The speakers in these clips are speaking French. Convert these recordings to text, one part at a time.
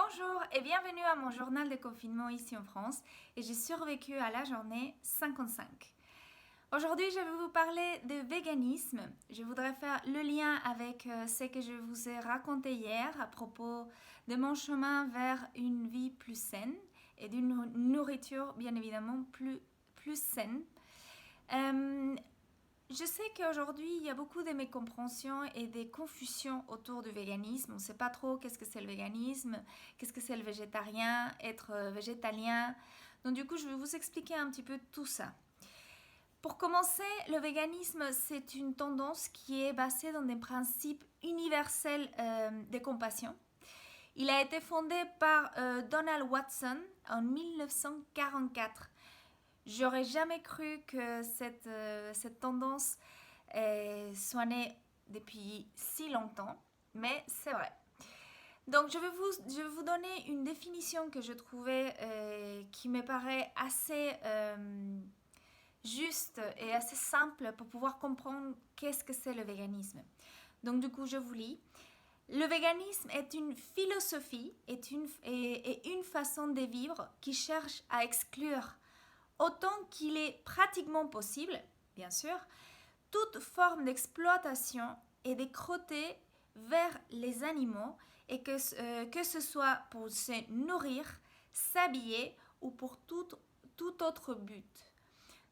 Bonjour et bienvenue à mon journal de confinement ici en France et j'ai survécu à la journée 55. Aujourd'hui, je vais vous parler de véganisme. Je voudrais faire le lien avec ce que je vous ai raconté hier à propos de mon chemin vers une vie plus saine et d'une nourriture bien évidemment plus saine. Euh, je sais qu'aujourd'hui, il y a beaucoup de mécompréhensions et des confusions autour du véganisme. On ne sait pas trop qu'est-ce que c'est le véganisme, qu'est-ce que c'est le végétarien, être végétalien. Donc du coup, je vais vous expliquer un petit peu tout ça. Pour commencer, le véganisme, c'est une tendance qui est basée dans des principes universels de compassion. Il a été fondé par Donald Watson en 1944. J'aurais jamais cru que cette tendance soit née depuis si longtemps, mais c'est vrai. Donc je vais vous donner une définition que je trouvais qui me paraît assez juste et assez simple pour pouvoir comprendre qu'est-ce que c'est le véganisme. Donc du coup, je vous lis. Le véganisme est une philosophie et une façon de vivre qui cherche à exclure autant qu'il est pratiquement possible, bien sûr, toute forme d'exploitation et de cruauté vers les animaux et que ce soit pour se nourrir, s'habiller ou pour tout autre but.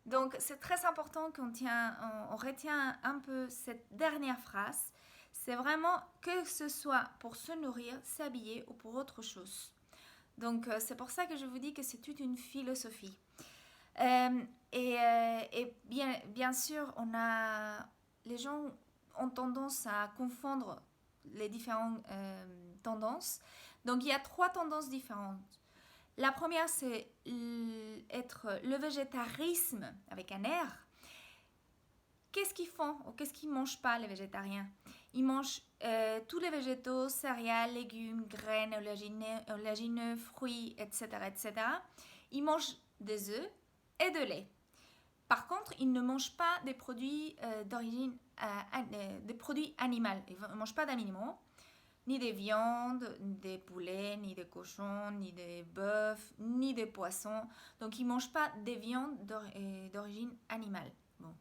Donc c'est très important on retient un peu cette dernière phrase. C'est vraiment que ce soit pour se nourrir, s'habiller ou pour autre chose. Donc c'est pour ça que je vous dis que c'est toute une philosophie. Et bien sûr, les gens ont tendance à confondre les différentes tendances. Donc il y a trois tendances différentes. La première, c'est être le végétarisme avec un R. Qu'est-ce qu'ils font ou qu'est-ce qu'ils ne mangent pas les végétariens? Ils mangent tous les végétaux, céréales, légumes, graines, oléagineux, fruits, etc., etc. Ils mangent des œufs et de lait. Par contre, ils ne mangent pas des produits d'origine des produits animaux. Ils ne mangent pas d'animaux, ni des viandes, ni des poulets, ni des cochons, ni des bœufs, ni des poissons. Donc, ils ne mangent pas des viandes d'origine animale. Bon,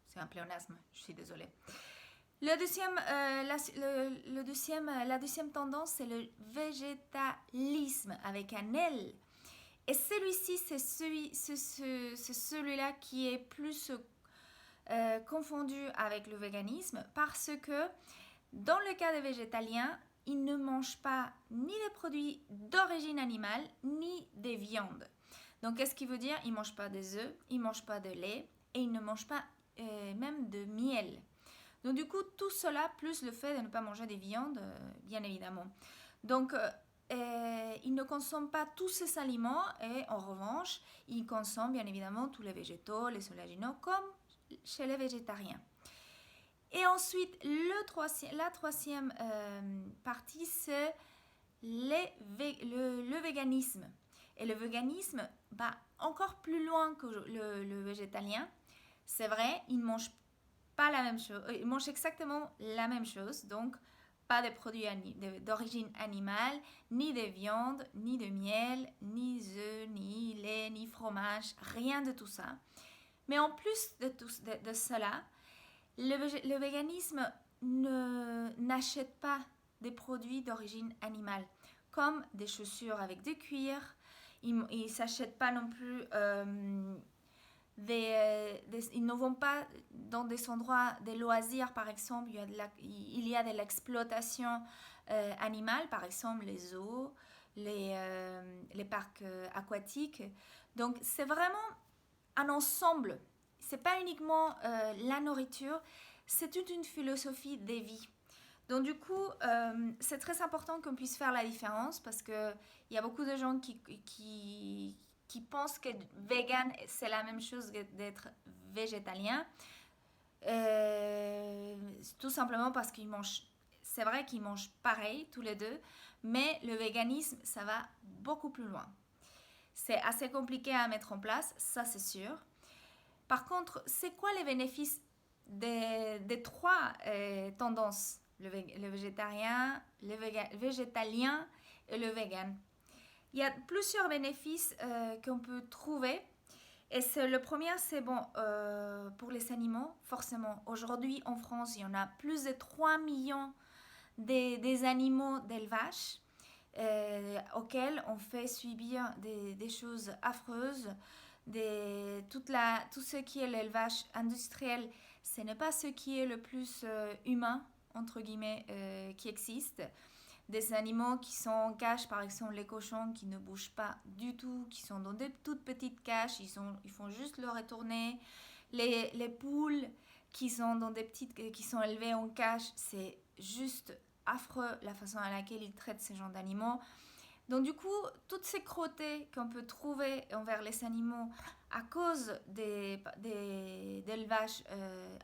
c'est un pléonasme, je suis désolée. La deuxième tendance, c'est le végétalisme avec un L. Et celui-ci, c'est celui-là qui est plus confondu avec le véganisme parce que dans le cas des végétaliens, ils ne mangent pas ni des produits d'origine animale ni des viandes. Donc, qu'est-ce qui veut dire? Ils ne mangent pas des œufs, ils ne mangent pas de lait et ils ne mangent pas même de miel. Donc, du coup, tout cela, plus le fait de ne pas manger des viandes, bien évidemment. Donc, ils ne consomment pas tous ces aliments et en revanche, ils consomment bien évidemment tous les végétaux, les oléagineux, comme chez les végétariens. Et ensuite, la troisième partie, c'est le véganisme. Et le véganisme va encore plus loin que le végétalien. C'est vrai, ils ne mangent pas la même chose, ils mangent exactement la même chose, donc pas de produits d'origine animale, ni de viande, ni de miel, ni œufs, ni lait, ni fromage, rien de tout ça. Mais en plus de cela, le véganisme n'achète pas des produits d'origine animale, comme des chaussures avec des cuirs. Ils ne s'achètent pas non plus ils ne vont pas dans des endroits de loisirs, par exemple, il y a de l'exploitation animale, par exemple les zoos, les parcs aquatiques. Donc c'est vraiment un ensemble. C'est pas uniquement la nourriture, c'est toute une philosophie de vie. Donc du coup, c'est très important qu'on puisse faire la différence parce qu'il y a beaucoup de gens qui pensent que vegan, c'est la même chose que d'être végétalien. Tout simplement parce qu'ils mangent, c'est vrai qu'ils mangent pareil tous les deux, mais le véganisme, ça va beaucoup plus loin. C'est assez compliqué à mettre en place, ça c'est sûr. Par contre, c'est quoi les bénéfices des trois tendances? Le végétarien, le végétalien et le vegan. Il y a plusieurs bénéfices qu'on peut trouver. Et le premier, c'est bon, pour les animaux, forcément. Aujourd'hui, en France, il y en a plus de 3 millions des animaux d'élevage auxquels on fait subir des choses affreuses. Tout ce qui est l'élevage industriel, ce n'est pas ce qui est le plus humain, entre guillemets, qui existe. Des animaux qui sont en cage, par exemple les cochons qui ne bougent pas du tout, qui sont dans des toutes petites cages, ils font juste le retourner. Les poules qui sont dans qui sont élevées en cage, c'est juste affreux la façon à laquelle ils traitent ces genres d'animaux. Donc du coup, toutes ces cruautés qu'on peut trouver envers les animaux à cause d'élevage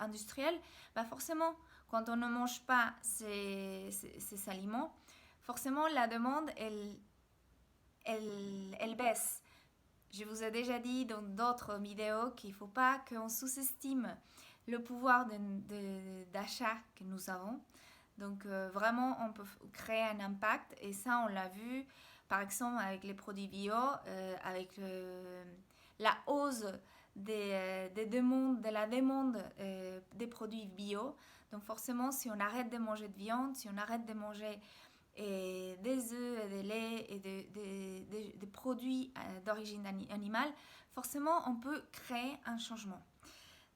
industriel, bah forcément, quand on ne mange pas ces aliments, forcément la demande, elle baisse. Je vous ai déjà dit dans d'autres vidéos qu'il ne faut pas qu'on sous-estime le pouvoir d'achat que nous avons. Donc vraiment, on peut créer un impact et ça, on l'a vu par exemple avec les produits bio, avec la hausse de la demande des produits bio. Donc forcément, si on arrête de manger de viande, si on arrête de manger des œufs, des laits et des produits d'origine animale, forcément, on peut créer un changement.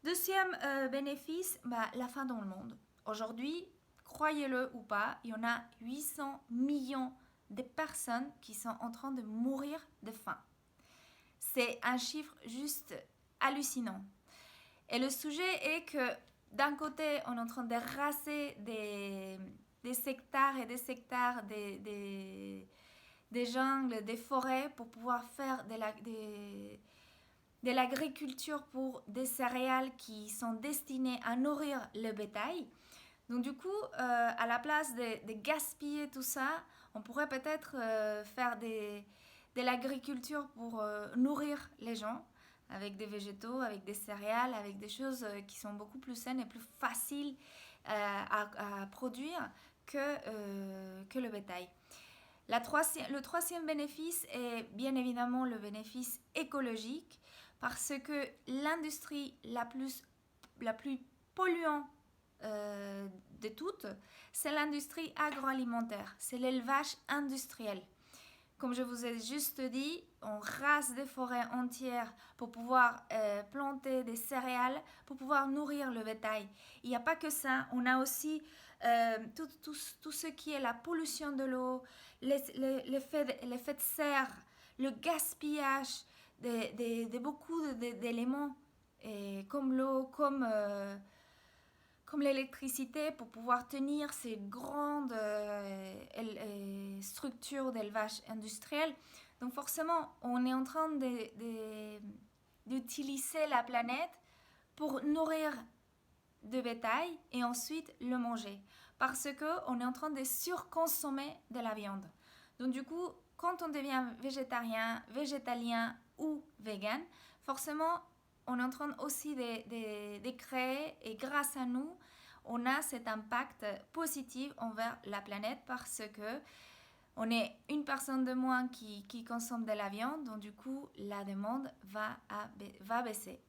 Deuxième bénéfice, la faim dans le monde. Aujourd'hui, croyez-le ou pas, il y en a 800 millions de personnes qui sont en train de mourir de faim. C'est un chiffre juste hallucinant. Et le sujet est que d'un côté, on est en train de raser des hectares et des hectares, des jungles, des forêts pour pouvoir faire de l'agriculture pour des céréales qui sont destinées à nourrir le bétail. Donc du coup, à la place de gaspiller tout ça, on pourrait peut-être faire de l'agriculture pour nourrir les gens avec des végétaux, avec des céréales, avec des choses qui sont beaucoup plus saines et plus faciles à produire que le bétail. Le troisième bénéfice est bien évidemment le bénéfice écologique parce que l'industrie la plus polluante de toutes, c'est l'industrie agroalimentaire, c'est l'élevage industriel. Comme je vous ai juste dit, on rase des forêts entières pour pouvoir planter des céréales, pour pouvoir nourrir le bétail. Il n'y a pas que ça, on a aussi tout ce qui est la pollution de l'eau, l'effet de serre, le gaspillage de beaucoup d'éléments, comme l'eau, comme l'électricité pour pouvoir tenir ces grandes structures d'élevage industriel. Donc forcément, on est en train d'utiliser la planète pour nourrir de bétail et ensuite le manger. Parce qu'on est en train de surconsommer de la viande. Donc du coup, quand on devient végétarien, végétalien ou vegan, forcément, on est en train aussi de créer, et grâce à nous, on a cet impact positif envers la planète parce que on est une personne de moins qui consomme de la viande, donc du coup, la demande va baisser.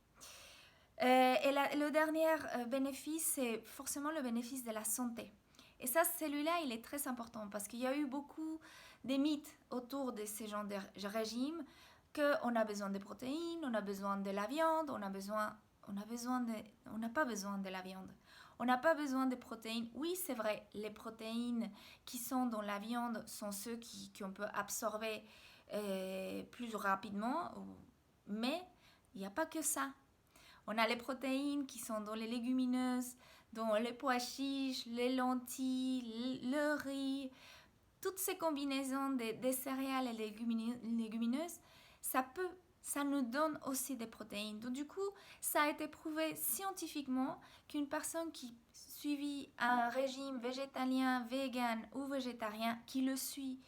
Et le dernier bénéfice, c'est forcément le bénéfice de la santé. Et ça, celui-là, il est très important parce qu'il y a eu beaucoup de mythes autour de ces genres de régimes, qu'on a besoin de protéines, on a besoin de la viande, on n'a pas besoin de la viande. On n'a pas besoin de protéines. Oui, c'est vrai, les protéines qui sont dans la viande sont ceux qu'on peut absorber plus rapidement, mais il n'y a pas que ça. On a les protéines qui sont dans les légumineuses, dans les pois chiches, les lentilles, le riz. Toutes ces combinaisons des céréales et légumineuses, ça nous donne aussi des protéines. Donc du coup, ça a été prouvé scientifiquement qu'une personne qui suivit un régime végétalien, vegan ou végétarien, qui le suit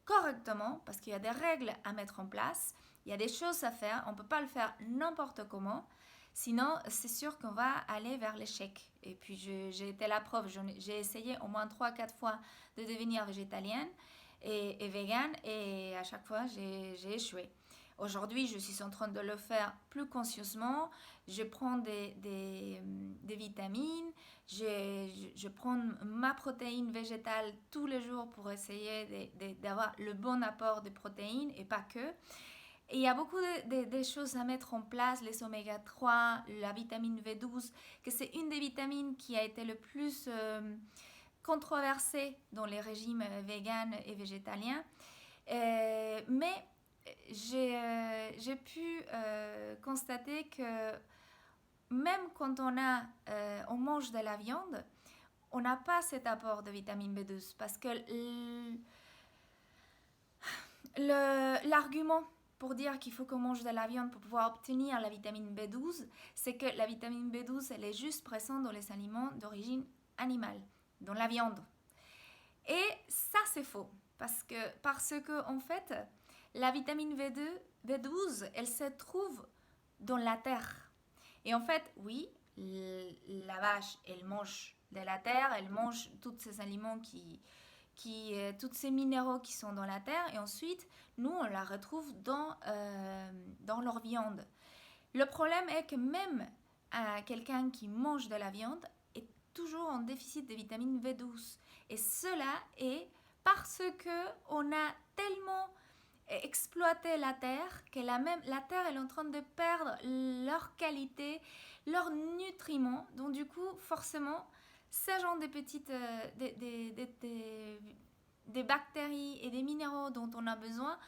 correctement, parce qu'il y a des règles à mettre en place, il y a des choses à faire, on ne peut pas le faire n'importe comment, sinon c'est sûr qu'on va aller vers l'échec. Et puis j'ai été la preuve, j'ai essayé au moins 3-4 fois de devenir végétalienne, et vegan et à chaque fois j'ai échoué. Aujourd'hui, je suis en train de le faire plus conscieusement. Je prends des vitamines, je prends ma protéine végétale tous les jours pour essayer d'avoir le bon apport de protéines et pas que. Et il y a beaucoup de choses à mettre en place, les oméga 3, la vitamine V12, que c'est une des vitamines qui a été le plus controversée dans les régimes véganes et végétaliens. Mais j'ai pu constater que même quand on mange de la viande, on n'a pas cet apport de vitamine B12 parce que l'argument pour dire qu'il faut qu'on mange de la viande pour pouvoir obtenir la vitamine B12, c'est que la vitamine B12, elle est juste présente dans les aliments d'origine animale, dans la viande. Et ça, c'est faux. Parce que en fait, la vitamine B12, elle se trouve dans la terre. Et en fait, oui, la vache, elle mange de la terre, elle mange tous ces aliments tous ces minéraux qui sont dans la terre. Et ensuite, nous, on la retrouve dans leur viande. Le problème est que même quelqu'un qui mange de la viande est toujours en déficit de vitamine B12. Et cela est parce qu'on a tellement exploité la terre que la terre est en train de perdre leur qualité, leurs nutriments. Donc du coup, forcément, ce genre de petites des bactéries et des minéraux dont on a besoin,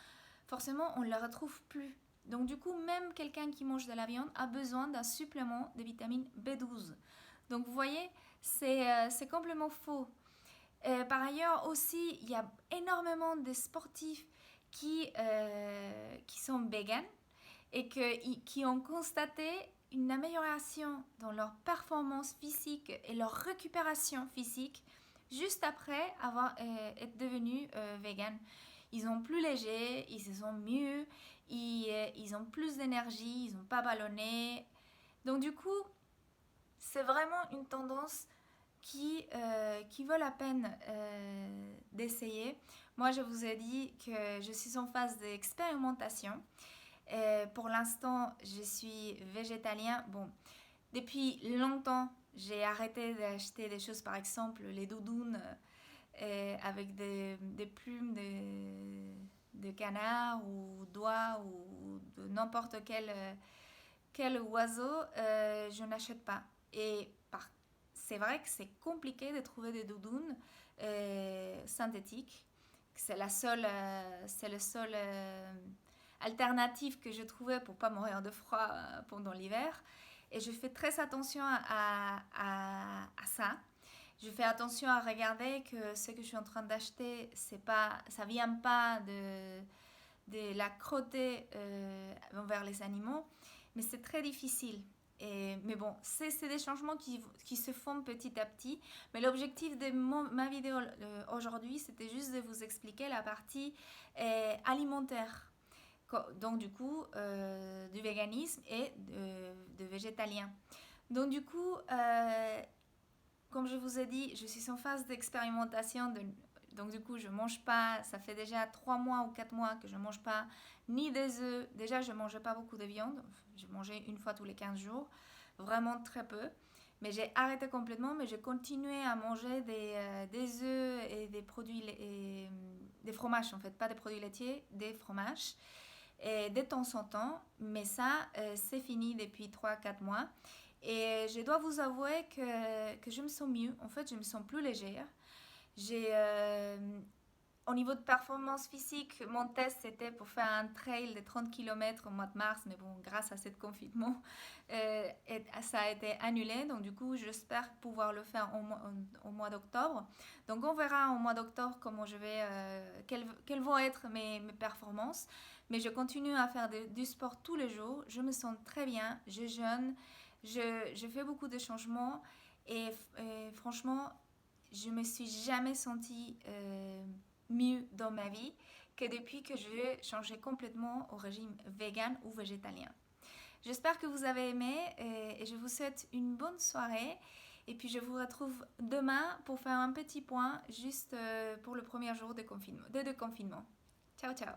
forcément, on ne les retrouve plus. Donc du coup, même quelqu'un qui mange de la viande a besoin d'un supplément de vitamine B12. Donc vous voyez, c'est complètement faux. Par ailleurs aussi, il y a énormément de sportifs qui sont véganes et qui ont constaté une amélioration dans leur performance physique et leur récupération physique juste après avoir été devenus véganes. Ils sont plus légers, ils se sentent mieux, ils ont plus d'énergie, ils n'ont pas ballonné. Donc du coup, c'est vraiment une tendance qui vaut la peine d'essayer. Moi, je vous ai dit que je suis en phase d'expérimentation. Pour l'instant, je suis végétalien. Bon, depuis longtemps, j'ai arrêté d'acheter des choses, par exemple les doudounes avec des plumes de canard ou d'oie ou de n'importe quel oiseau. Je n'achète pas. Et c'est vrai que c'est compliqué de trouver des doudounes synthétiques. C'est le seul alternative que je trouvais pour pas mourir de froid pendant l'hiver. Et je fais très attention à ça. Je fais attention à regarder que ce que je suis en train d'acheter, ça vient pas de la cruauté envers les animaux, mais c'est très difficile. Mais bon, c'est des changements qui se font petit à petit. Mais l'objectif de ma vidéo aujourd'hui, c'était juste de vous expliquer la partie alimentaire. Donc du coup, du véganisme et de végétalien. Donc du coup, comme je vous ai dit, je suis en phase d'expérimentation. Donc du coup, je mange pas, ça fait déjà 3 mois ou 4 mois que je mange pas ni des œufs. Déjà, je mangeais pas beaucoup de viande. Je mangeais une fois tous les 15 jours, vraiment très peu. Mais j'ai arrêté complètement, mais j'ai continué à manger des œufs et des produits, des fromages en fait, pas des produits laitiers, des fromages. Et de temps en temps, mais ça, c'est fini depuis 3-4 mois. Et je dois vous avouer que je me sens mieux. En fait, je me sens plus légère. Au niveau de performance physique, mon test c'était pour faire un trail de 30 km au mois de mars, mais bon, grâce à ce confinement, ça a été annulé. Donc du coup, j'espère pouvoir le faire au mois d'octobre. Donc on verra au mois d'octobre comment je vais, quelles vont être mes performances. Mais je continue à faire du sport tous les jours. Je me sens très bien, je jeûne, je fais beaucoup de changements et franchement, je me suis jamais sentie mieux dans ma vie que depuis que j'ai changé complètement au régime vegan ou végétalien. J'espère que vous avez aimé et je vous souhaite une bonne soirée Et puis je vous retrouve demain pour faire un petit point juste pour le premier jour de confinement. Ciao, ciao!